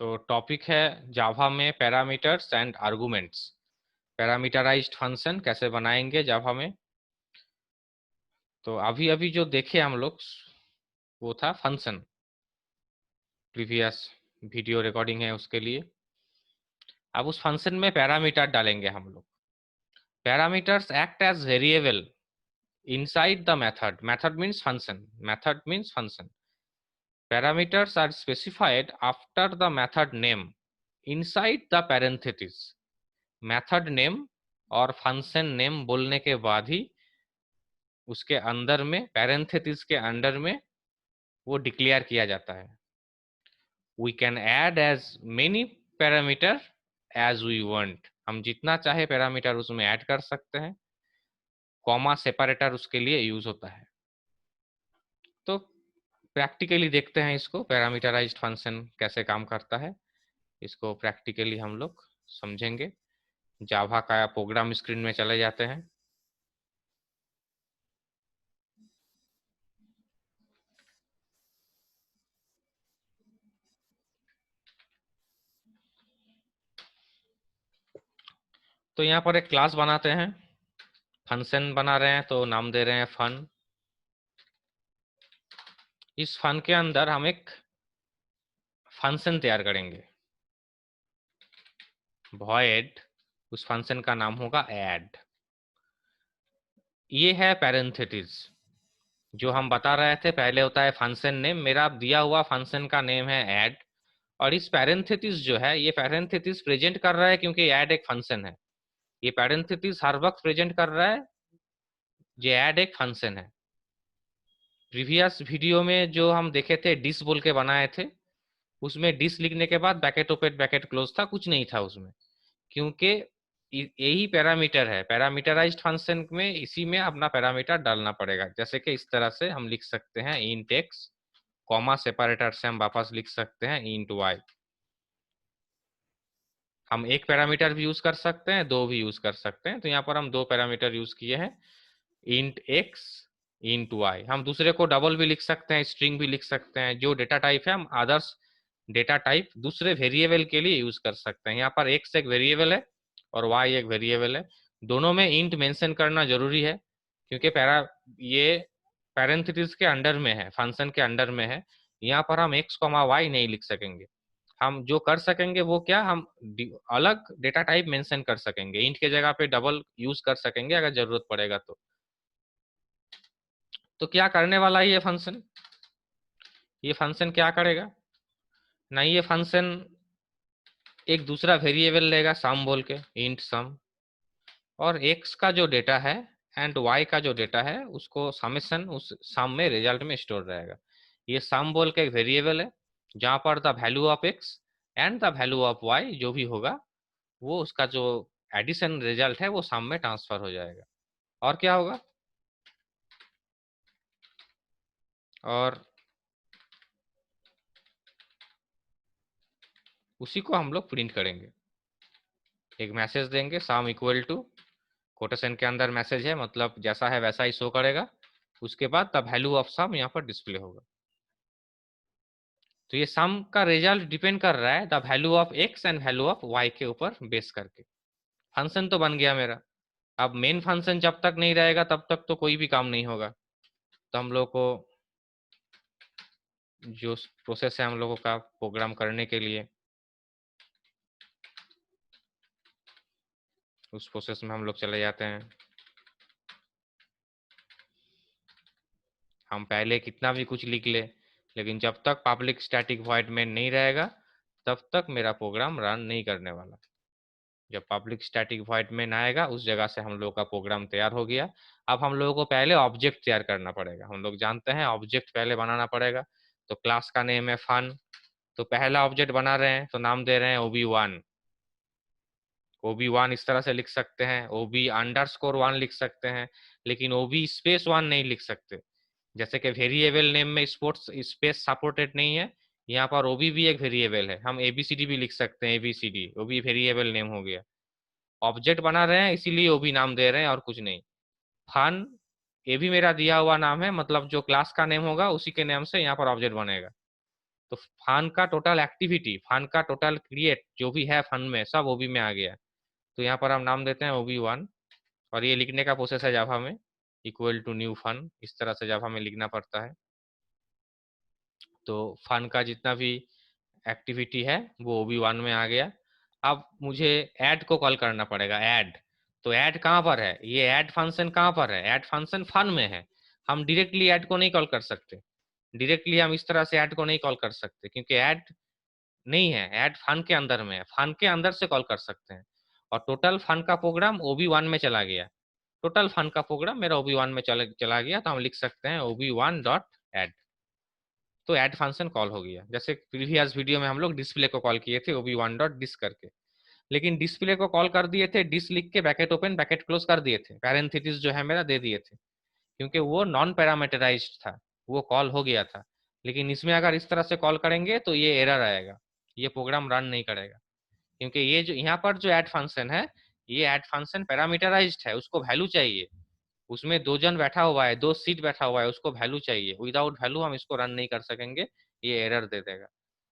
तो टॉपिक है जावा में parameters and arguments. Parameterised function कैसे बनाएंगे जावा में। तो अभी अभी जो देखे हम लोग वो था फंक्शन, प्रीवियस वीडियो रिकॉर्डिंग है उसके लिए। अब उस फंक्शन में पैरामीटर डालेंगे हम लोग। Parameters act as variable inside the method means function. Parameters are specified after the method name inside the parentheses. Method name और फंक्शन नेम बोलने के बाद ही उसके अंदर में पैरेंथेसिस के अंदर में वो डिक्लेयर किया जाता है। We can add as many parameter as we want. हम जितना चाहे पैरामीटर उसमें ऐड कर सकते हैं। कॉमा सेपरेटर उसके लिए यूज होता है। तो प्रैक्टिकली देखते हैं इसको, पैरामीटराइज्ड फंक्शन कैसे काम करता है, इसको प्रैक्टिकली हम लोग समझेंगे। जावा का प्रोग्राम स्क्रीन में चले जाते हैं। तो यहाँ पर एक क्लास बनाते हैं, फंक्शन बना रहे हैं तो नाम दे रहे हैं फन। इस फन के अंदर हम एक फंक्शन तैयार करेंगे, वॉइड, उस फंक्शन का नाम होगा ऐड। ये है पैरेंथेसिस जो हम बता रहे थे, पहले होता है फंक्शन नेम। मेरा दिया हुआ फंक्शन का नेम है ऐड, और इस पैरेंथेसिस जो है ये पैरेंथेसिस प्रेजेंट कर रहा है क्योंकि ऐड एक फंक्शन है। ये पैरेंथेसिस हर वक्त प्रेजेंट कर रहा है ये ऐड एक फंक्शन है। प्रीवियस वीडियो में जो हम देखे थे डिस बोल के बनाए थे, उसमें डिस लिखने के बाद ब्रैकेट ओपन ब्रैकेट क्लोज था, कुछ नहीं था उसमें, क्योंकि यही पैरामीटर है। पैरामीटराइज्ड फंक्शन में इसी में अपना पैरामीटर डालना पड़ेगा। जैसे कि इस तरह से हम लिख सकते हैं इंट एक्स, कॉमा सेपरेटर से हम वापस लिख सकते हैं इंट वाई। हम एक पैरामीटर भी यूज कर सकते हैं, दो भी यूज कर सकते हैं। तो यहाँ पर हम दो पैरामीटर यूज किए हैं, इंट एक्स इंट वाई। हम दूसरे को डबल भी लिख सकते हैं, स्ट्रिंग भी लिख सकते हैं। जो डेटा टाइप है हम अदर्स डेटा टाइप दूसरे वेरिएबल के लिए यूज कर सकते हैं। यहाँ पर एक्स एक वेरिएबल है और वाई एक वेरिएबल है, दोनों में इंट मेंशन करना जरूरी है क्योंकि ये पैरेंथेसिस के अंडर में है, फंक्शन के अंडर में है। यहाँ पर हम एक्स कॉमा वाई नहीं लिख सकेंगे। हम जो कर सकेंगे वो क्या, हम अलग डेटा टाइप मेंशन कर सकेंगे, इंट के जगह पे डबल यूज कर सकेंगे अगर जरूरत पड़ेगा तो क्या करने वाला है ये फंक्शन, ये फंक्शन क्या करेगा ना, ये फंक्शन एक दूसरा वेरिएबल लेगा सम बोल के, इंट सम, और x का जो डेटा है एंड y का जो डेटा है उसको समेशन उस सम में रिजल्ट में स्टोर रहेगा। ये सम बोल के एक वेरिएबल है जहां पर the value of x and the value of y जो भी होगा वो उसका जो एडिशन रिजल्ट है वो सम में ट्रांसफर हो जाएगा। और क्या होगा, और उसी को हम लोग प्रिंट करेंगे। एक मैसेज देंगे सम इक्वल टू, कोटेशन के अंदर मैसेज है मतलब जैसा है वैसा ही शो करेगा। उसके बाद द वैल्यू ऑफ सम यहाँ पर डिस्प्ले होगा। तो ये सम का रिजल्ट डिपेंड कर रहा है the value of X and value of Y के ऊपर बेस करके। फंक्शन तो बन गया मेरा। अब मेन फंक्शन जब तक नहीं रहेगा तब तक तो कोई भी काम नहीं होगा। तो हम लोग को जो प्रोसेस है हम लोगों का प्रोग्राम करने के लिए, उस प्रोसेस में हम लोग चले जाते हैं। हम पहले कितना भी कुछ लिख ले, लेकिन जब तक पब्लिक स्टैटिक वॉइड मेन नहीं रहेगा तब तक मेरा प्रोग्राम रन नहीं करने वाला। जब पब्लिक स्टैटिक वॉइड मेन आएगा उस जगह से हम लोग का प्रोग्राम तैयार हो गया। अब हम लोगों को पहले ऑब्जेक्ट तैयार करना पड़ेगा। हम लोग जानते हैं ऑब्जेक्ट पहले बनाना पड़ेगा। तो क्लास का नेम है फन, तो पहला ऑब्जेक्ट बना रहे हैं तो नाम दे रहे हैं OB1। OB1 इस तरह से लिख सकते हैं, OB_1 लिख सकते हैं, लेकिन OB_1 नहीं लिख सकते। जैसे कि वेरिएबल नेम में स्पोर्ट्स स्पेस सपोर्टेड नहीं है, यहाँ पर OB भी एक वेरिएबल है। हम ABCD भी लिख सकते हैं, ABCD वो भी वेरिएबल नेम हो गया। ऑब्जेक्ट बना रहे हैं इसीलिए OB नाम दे रहे हैं और कुछ नहीं। फन ये भी मेरा दिया हुआ नाम है, मतलब जो क्लास का नेम होगा उसी के नाम से यहाँ पर ऑब्जेक्ट बनेगा। तो फन का टोटल एक्टिविटी, फन का टोटल क्रिएट जो भी है फन में, सब ओबी में आ गया। तो यहाँ पर हम नाम देते हैं OB1, और ये लिखने का प्रोसेस है जावा में, इक्वल टू न्यू फन, इस तरह से जावा में लिखना पड़ता है। तो फन का जितना भी एक्टिविटी है वो OB1 में आ गया। अब मुझे ऐड को कॉल करना पड़ेगा, ऐड। तो ऐड कहाँ पर है, ये ऐड फंक्शन कहाँ पर है, ऐड फंक्शन फन में है। हम डायरेक्टली ऐड को नहीं कॉल कर सकते, डायरेक्टली हम इस तरह से ऐड को नहीं कॉल कर सकते, क्योंकि ऐड नहीं है, ऐड फन के अंदर में है, फन के अंदर से कॉल कर सकते हैं। और टोटल फन का प्रोग्राम OB1 में चला गया, टोटल फन का प्रोग्राम मेरा OB1 में चला गया, तो हम लिख सकते हैं OB1 डॉट ऐड। तो ऐड फंक्शन कॉल हो गया। जैसे प्रीवियस वीडियो में हम लोग डिस्प्ले को कॉल किए थे OB1 डॉट डिस करके, लेकिन डिस्प्ले को कॉल कर दिए थे डिस लिख के, ब्रैकेट ओपन ब्रैकेट क्लोज कर दिए थे, पैरेंथेसिस जो है मेरा दे दिए थे, क्योंकि वो नॉन पैरामीटराइज्ड था, वो कॉल हो गया था। लेकिन इसमें अगर इस तरह से कॉल करेंगे तो ये एरर आएगा, ये प्रोग्राम रन नहीं करेगा, क्योंकि ये जो यहाँ पर जो ऐड फंक्शन है, ये ऐड फंक्शन पैरामीटराइज्ड है, उसको वैल्यू चाहिए, उसमें दो जन बैठा हुआ है, दो सीट बैठा हुआ है, उसको वैल्यू चाहिए, विदाउट वैल्यू हम इसको रन नहीं कर सकेंगे, ये एरर दे देगा।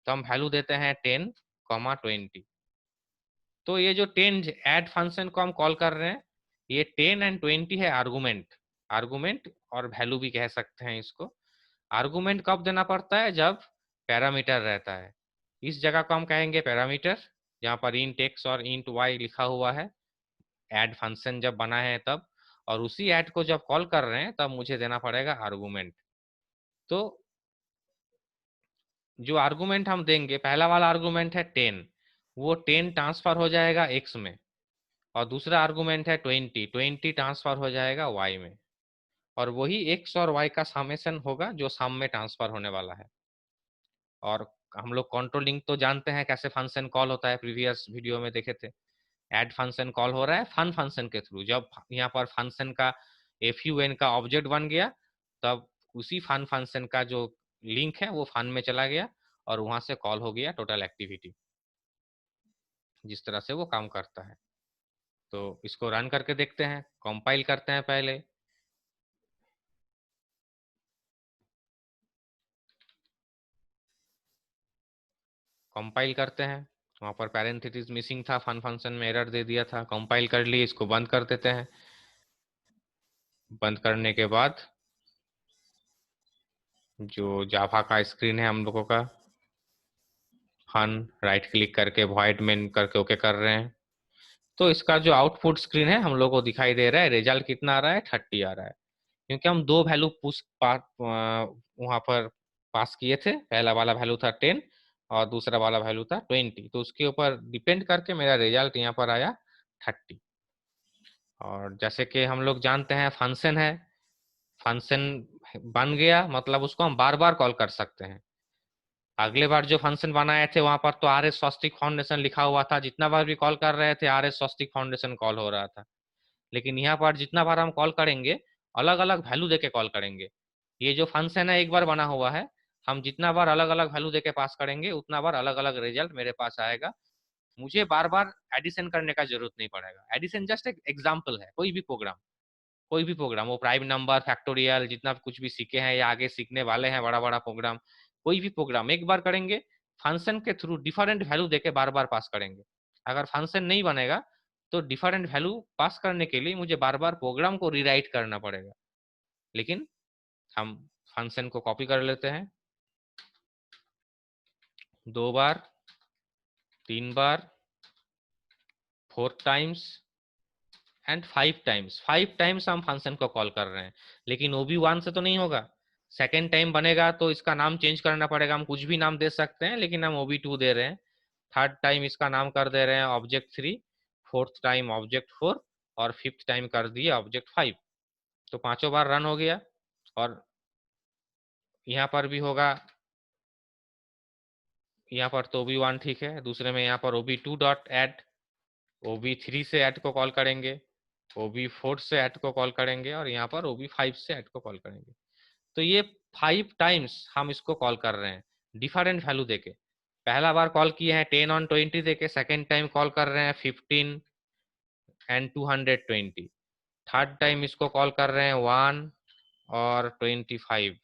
तो हम वैल्यू देते हैं 10, 20। तो ये जो 10 ऐड फंक्शन को हम कॉल कर रहे हैं, ये 10 एंड 20 है आर्गुमेंट, आर्गुमेंट और वैल्यू भी कह सकते हैं इसको। आर्गुमेंट कब देना पड़ता है, जब पैरामीटर रहता है, इस जगह को हम कहेंगे पैरामीटर, जहाँ पर इंट x और इंट y लिखा हुआ है, ऐड फंक्शन जब बना है तब। और उसी ऐड को जब कॉल कर रहे हैं तब मुझे देना पड़ेगा आर्गुमेंट। तो जो आर्गुमेंट हम देंगे, पहला वाला आर्गुमेंट है 10, वो 10 ट्रांसफर हो जाएगा x में, और दूसरा आर्गुमेंट है 20, 20 ट्रांसफर हो जाएगा y में, और वही x और y का समेशन होगा जो सम में ट्रांसफर होने वाला है। और हम लोग कंट्रोलिंग तो जानते हैं कैसे फंक्शन कॉल होता है, प्रीवियस वीडियो में देखे थे। ऐड फंक्शन कॉल हो रहा है फन फंक्शन के थ्रू, जब यहाँ पर फंक्शन का FUN का ऑब्जेक्ट बन गया, तब उसी फन फंक्शन का जो लिंक है वो फन में चला गया, और वहां से कॉल हो गया टोटल एक्टिविटी, जिस तरह से वो काम करता है। तो इसको रन करके देखते हैं, कंपाइल करते हैं पहले। कंपाइल करते हैं, वहां पर पैरेंथेसिस मिसिंग था, फन फंक्शन में एरर दे दिया था, कंपाइल कर लिए, इसको बंद कर देते हैं। बंद करने के बाद जो जावा का स्क्रीन है हम लोगों का, फन, राइट क्लिक करके वॉइड मेन करके ओके कर रहे हैं। तो इसका जो आउटपुट स्क्रीन है हम लोग को दिखाई दे रहा है, रिजल्ट कितना आ रहा है, 30 आ रहा है, क्योंकि हम दो वैल्यू वहां पर पास किए थे। पहला वाला वैल्यू था 10 और दूसरा वाला वैल्यू था 20, तो उसके ऊपर डिपेंड करके मेरा रिजल्ट यहाँ पर आया 30। और जैसे कि हम लोग जानते हैं फंक्शन है, फंक्शन बन गया मतलब उसको हम बार बार कॉल कर सकते हैं। अगले बार जो फंक्शन बनाए थे वहां पर तो RS स्वस्तिक फाउंडेशन लिखा हुआ था, जितना बार भी कॉल कर रहे थे RS स्वस्तिक फाउंडेशन कॉल हो रहा था। लेकिन यहाँ पर जितना बार हम कॉल करेंगे, अलग अलग वैल्यू देके कॉल करेंगे। ये जो फंक्शन है एक बार बना हुआ है, हम जितना बार अलग अलग वैल्यू देके पास करेंगे उतना बार अलग अलग रिजल्ट मेरे पास आएगा। मुझे बार बार एडिशन करने का जरूरत नहीं पड़ेगा। एडिशन जस्ट एक एग्जाम्पल है, कोई भी प्रोग्राम, कोई भी प्रोग्राम, वो प्राइम नंबर, फैक्टोरियल, जितना कुछ भी सीखे हैं या आगे सीखने वाले हैं बड़ा बड़ा प्रोग्राम, कोई भी प्रोग्राम एक बार करेंगे, फंक्शन के थ्रू डिफरेंट वैल्यू देके बार बार पास करेंगे। अगर फंक्शन नहीं बनेगा तो डिफरेंट वैल्यू पास करने के लिए मुझे बार बार प्रोग्राम को रीराइट करना पड़ेगा। लेकिन हम फंक्शन को कॉपी कर लेते हैं, 2 बार, 3 बार, 4 टाइम्स एंड 5 टाइम्स, 5 टाइम्स हम फंक्शन को कॉल कर रहे हैं। लेकिन OB1 से तो नहीं होगा, सेकेंड टाइम बनेगा तो इसका नाम चेंज करना पड़ेगा। हम कुछ भी नाम दे सकते हैं, लेकिन हम OB2 दे रहे हैं। थर्ड टाइम इसका नाम कर दे रहे हैं ऑब्जेक्ट 3, फोर्थ टाइम ऑब्जेक्ट 4, और फिफ्थ टाइम कर दिए ऑब्जेक्ट 5। तो पांचों बार रन हो गया। और यहाँ पर भी होगा, यहाँ पर तो OB1 ठीक है, दूसरे में यहाँ पर OB2 डॉट ऐड, OB3 से ऐड को कॉल करेंगे, OB4 से ऐड को कॉल करेंगे, और यहाँ पर OB5 से ऐड को कॉल करेंगे। तो ये 5 टाइम्स हम इसको कॉल कर रहे हैं डिफरेंट वैल्यू देके। पहला बार कॉल किए हैं 10 और 20 देके, सेकेंड टाइम कॉल कर रहे हैं 15 एंड 220, थर्ड टाइम इसको कॉल कर रहे हैं 1 और 25,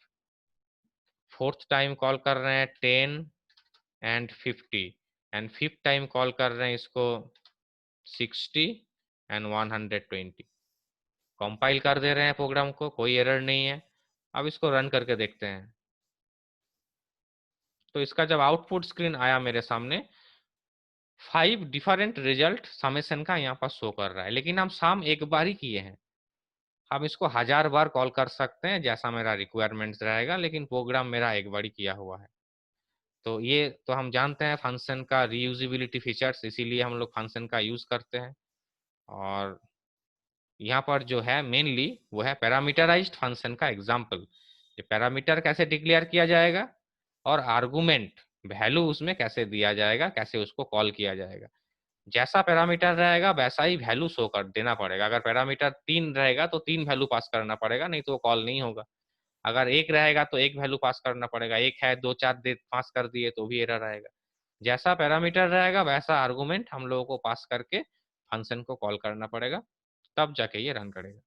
फोर्थ टाइम कॉल कर रहे हैं 10 and 50 and fifth time call कर रहे हैं इसको 60 एंड 120। कंपाइल कर दे रहे हैं प्रोग्राम को, कोई एरर नहीं है। अब इसको रन करके देखते हैं। तो इसका जब आउटपुट स्क्रीन आया मेरे सामने, 5 डिफरेंट रिजल्ट समेशन का यहाँ पर शो कर रहा है, लेकिन हम सम एक बार ही किए हैं। हम इसको 1000 बार कॉल कर सकते हैं जैसा मेरा रिक्वायरमेंट्स रहेगा, लेकिन प्रोग्राम मेरा एक बार ही किया हुआ है। तो ये तो हम जानते हैं फंक्शन का रीयूजिबिलिटी फीचर्स, इसीलिए हम लोग फंक्शन का यूज करते हैं। और यहाँ पर जो है मेनली वो है पैरामीटराइज्ड फंक्शन का एग्जांपल। ये पैरामीटर कैसे डिक्लेयर किया जाएगा और आर्गुमेंट वैल्यू उसमें कैसे दिया जाएगा, कैसे उसको कॉल किया जाएगा। जैसा पैरामीटर रहेगा वैसा ही वैल्यू शो कर देना पड़ेगा। अगर पैरामीटर 3 रहेगा तो 3 वैल्यू पास करना पड़ेगा, नहीं तो वो कॉल नहीं होगा। अगर 1 रहेगा तो 1 वैल्यू पास करना पड़ेगा, 1 है 2 4 दे पास कर दिए तो भी एरर आएगा। जैसा पैरामीटर रहेगा वैसा आर्गुमेंट हम लोगों को पास करके फंक्शन को कॉल करना पड़ेगा, तब जाके ये रन करेगा।